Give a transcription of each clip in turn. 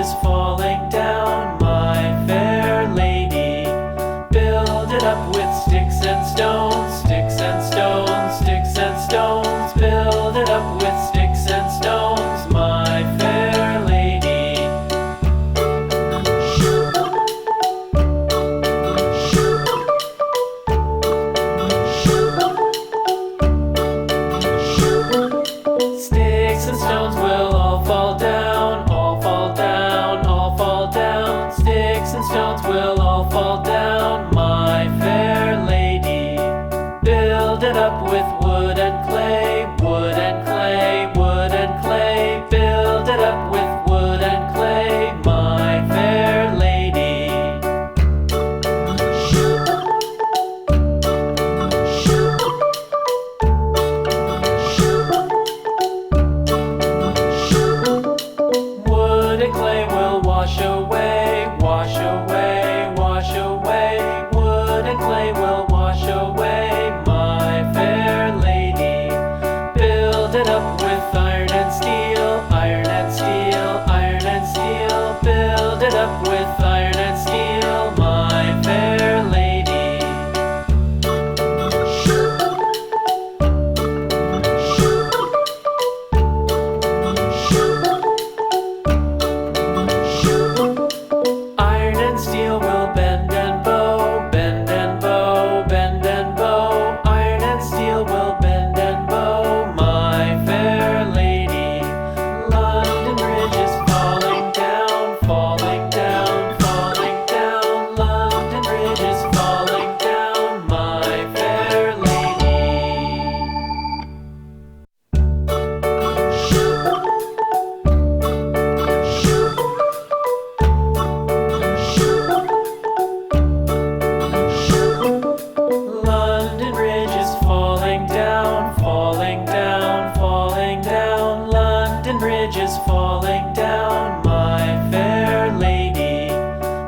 ridges falling down, my fair lady. Build it up with sticks and stones, sticks and stones, sticks and stones. Build it up with sticks and stones, my fair lady. Sticks and stones will all fall down, all fall down, all fall down. Sticks and stones will all fall down, my fair lady. Build it up with wood and clay, wood and clay, wood and clay. Build it up with wood and clay, my fair lady. Wood and clay will wash away, wash away, wash away. Wood and clay will wash away, my fair lady. Build it up with iron and steel, iron and steel, iron and steel. Build it up with iron and steel, my fair lady. Iron and steel will bend and bow, bend and bow, bend and bow. Iron and steel will bend and bow, my fair lady. London Bridge is falling down, falling down, falling down. London Bridge is falling down, my fair lady. London Bridge is falling down, falling down, falling down. London Bridge is falling down, my fair lady.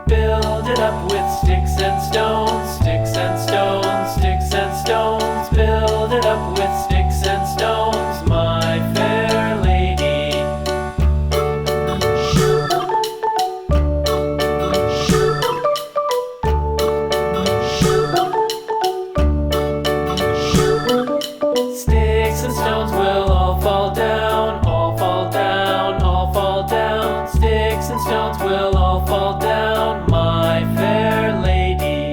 Build it up with sticks and stones, sticks and stones, sticks and stones. Build it up with sticks and stones, my fair lady. Sticks and stones will all fall down, all fall down, all fall down. Sticks and stones will all fall down, my fair lady.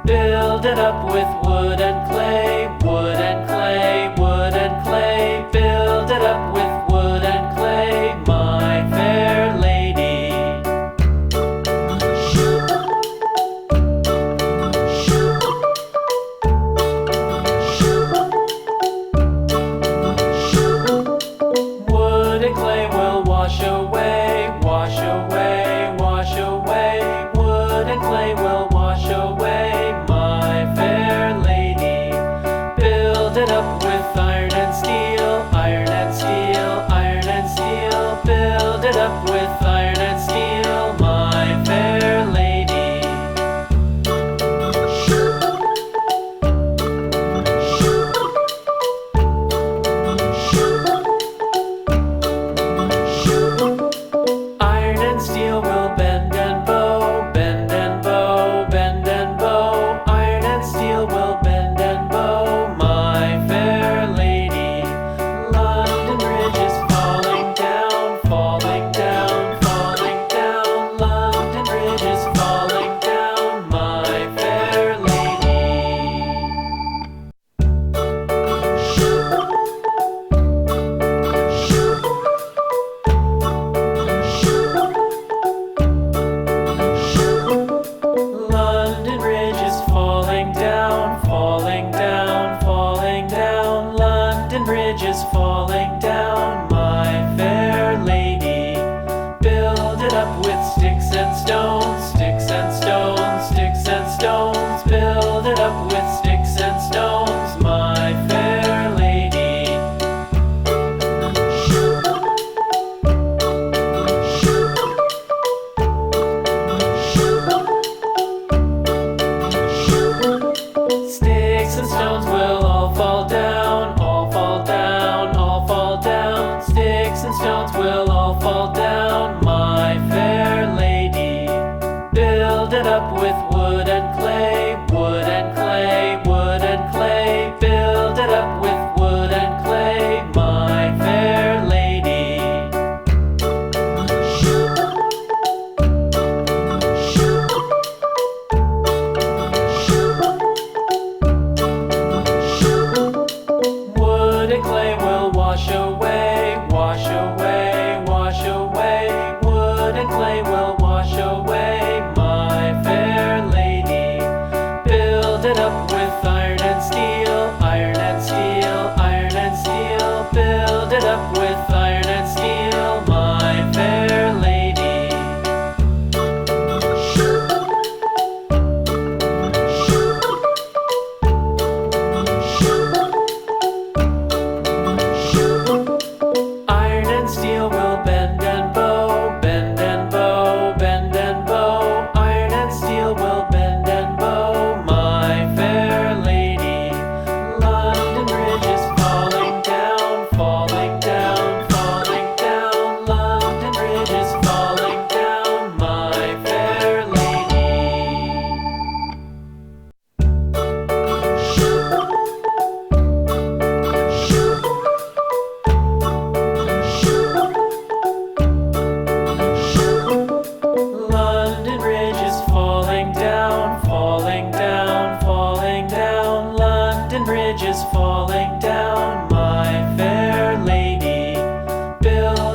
Build it up with wood and clay, wood and clay, wood and clay. Build it up with wood and clay, my fair lady. Wood and clay will wash away, wash away, wash away. Wood and clay will wash away, my fair lady. Build it up with iron and steel, iron and steel, iron and steel. Build it up with iron and steel, my fair lady. Iron and steel will bend and bow, bend and bow, bend and bow. Iron and steel will bend and bow, my fair lady. London Bridge is falling down, falling down, falling down. London Bridge is falling down, my fair lady. London Bridge is falling down, falling down, falling down. London Bridge is falling down, my fair lady. Build it up with sticks and stones, sticks and stones, sticks and stones. Build it up with sticks and stones, my fair lady. Sticks and stones will all fall down, all fall down, all fall down. Sticks and stones will all fall down, my fair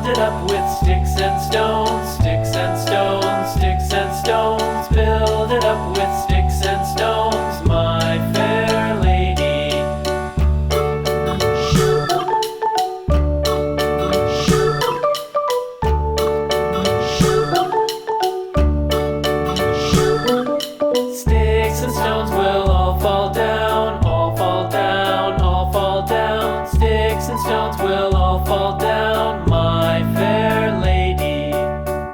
it up with sticks and stones, sticks and stones, sticks and stones. Build it up with sticks and stones, my fair lady. Sticks and stones will all fall down, all fall down, all fall down. Sticks and stones will all fall down, my fair lady.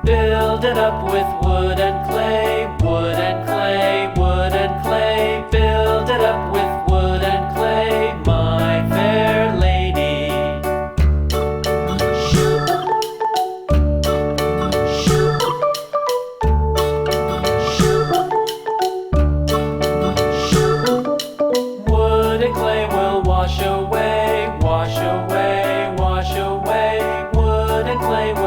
Build it up with wood and clay, wood and clay, wood and clay. Build it up with wood and clay, my fair lady. Wood and clay will wash away, wash away, wash away. Wood and clay will